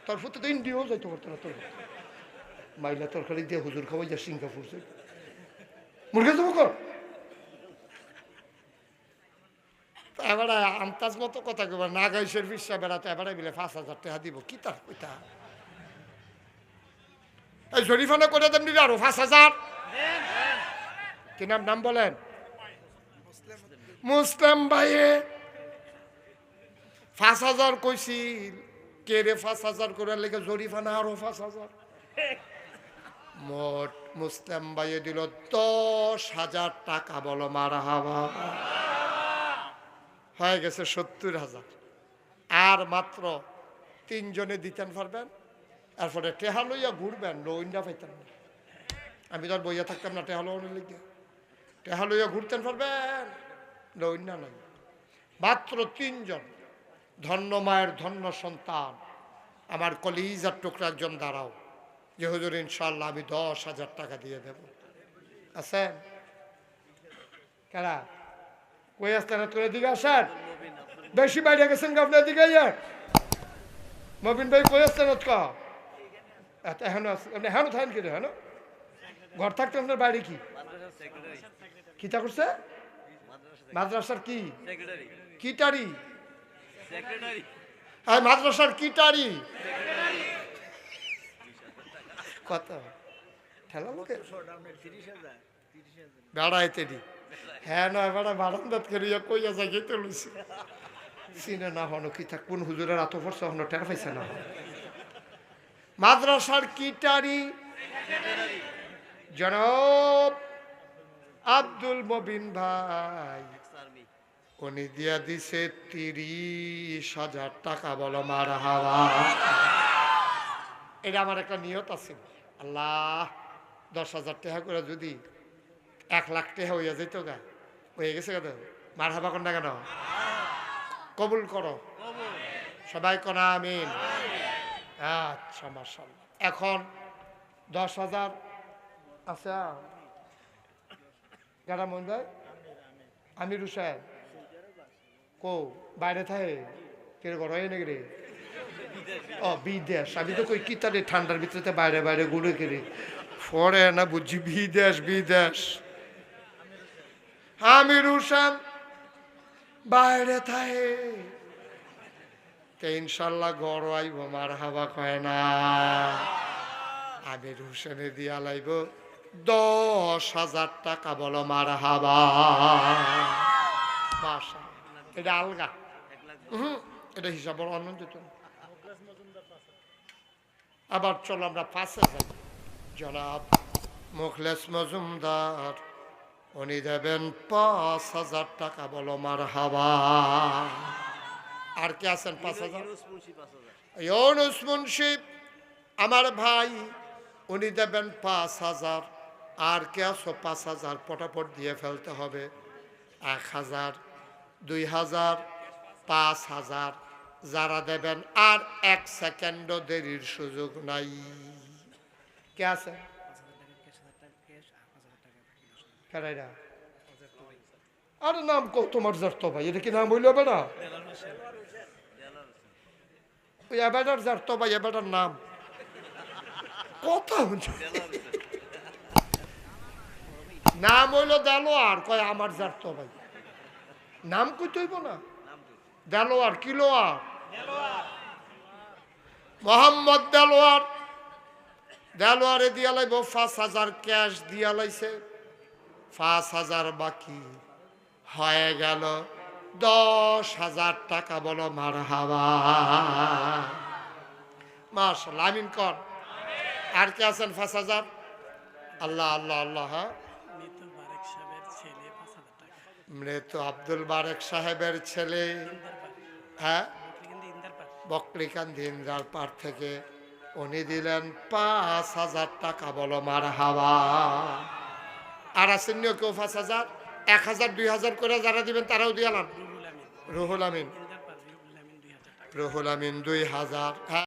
তোর ফুতে তো ইন্ডিয়াও যাইতে পারতো না তোর মাইলা তরকারি দিয়ে হুজুর খাওয়াই যা সিঙ্গাপুর যাই মুরগি দেবো কর এবার আন্তাজ মতো কথা কবার না গাইশের বিশ্বা বেড়াতে এবারে বিলে 5,000 টাকা দিব কি তার কইতা এই শরীফানে করে দেন দিলে আরো 5,000 কি নাম বলেন মুসলিম ভাইয়ে 5,000 কইছিল কে রে 5,000 করে লেগে জরিফানা আরো 5,000 মোট মুসলিম ভাইয়ে দিল 10,000 টাকা বলো মারহাবা হয়ে গেছে 70,000 আর মাত্র 3 জনে দিতেন পারবেন এরপরে টেহা লইয়া ঘুরবেন লোইন্ডা পাইতেন না আমি তো আর বইয়া থাকতাম না টেহা লোনের লিগে টেহা লইয়া ঘুরতেন পারবেন লোইন্ডা নাই মাত্র 3 জন ধন্য মায়ের ধন্য সন্তান আমার কলিজার টুকরা একজন দাঁড়াও যে হুজুর ইনশাআল্লাহ আমি 10,000 টাকা দিয়ে দেব আছেন কারা কই আসতেন তোর দিকে আসেন বেশি বাইরে গেছেন আপনার দিকে মবিন ভাই কই আসতেন হেন থাকেন কি হেন ঘর থাকতে আপনার বাইরে কি তা করছে মাদ্রাসার কিটারি মাদ্রাসার কিটারি কত ঠেলা লোকে বেড়াইতে দি হ্যাঁ না বেড়া বারান্দাত করিয়া কইয়া যাই গেতে লইছি চিনে না হনো কি থাক কোন হুজুরের এত ফর্সা হনো টের পাইছে না মাদ্রাসার কিটারি জনাব আব্দুল মবিন ভাই উনি দিয়া দিছে 30,000 টাকা বলো মারহাবা এটা আমার একটা নিয়ত আছে আল্লাহ 10,000 টাকা করে যদি 1,00,000 টাকা হইয়া যেত গা হয়ে গেছে কেন মারহাবা কোন না কেন কবুল করো সবাই কোন আমিন আচ্ছা মাশাআল্লাহ এখন 10,000 আচ্ছা গাড়া মন ভাই আমির হুসেন কো বাইরে থাকে কেড়ে ঘর হয় নাকি রে ও বিদেশ আমি তো কই কি তাহলে ঠান্ডার ভিতরে বাইরে বাইরে ঘুরে কেড়ে পরে না বুঝছি বিদেশ আমির হুসেন বাইরে থাকে ইনশাল্লাহ ঘর আইব মারহাবা কয় না আমির হুসেনে দিয়া লাইব 10,000 টাকা বলো মারহাবা মাশাআল্লাহ এটা আলগা এটা হিসাব বড় আনন্দিত আবার চলো আমরা 5,000 জনাব মুখলেস মজুমদার উনি দেবেন 5,000 টাকা বলো মারহাবা আর কে আছেন 5,000 ইউনুস মুন্সি আমার ভাই উনি দেবেন 5,000 আর কে আছো 5,000 পটাপট দিয়ে ফেলতে হবে 1,000 2,000 5,000 যারা দেবেন আর 1 সেকেন্ডও দেরির সুযোগ নাই কে আছে আর নাম কো তোমার জারতো ভাই এটা কি নাম হইল বেটা ওই এবাটার জারতো ভাই এবাটার নাম কথা নাম হইল দেলোয়ার কয় আমার জারতো ভাই নাম কই তৈব না দেলোয়ার কিলোয়ার মোহাম্মদ দেলোয়ারে দিয়া লাইব 5,000 ক্যাশ দিয়া লাইছে 5,000 বাকি হয়ে গেল 10,000 টাকা বলো মারহাবা মাশাআল্লাহ আমিন কর আর কে আছেন 5,000 আল্লাহ আল্লাহ আল্লাহ হ্যাঁ মৃত আব্দুল বারেক সাহেবের ছেলে হ্যাঁ বকরিকান্দি ইন্দার পাড় থেকে উনি দিলেন 5,000 টাকা বলো মারহাবা আর আছেন কেউ 5,000 1,000 2,000 করে যারা দিবেন তারাও দিয়ালাম রুহুল আমিন 2,000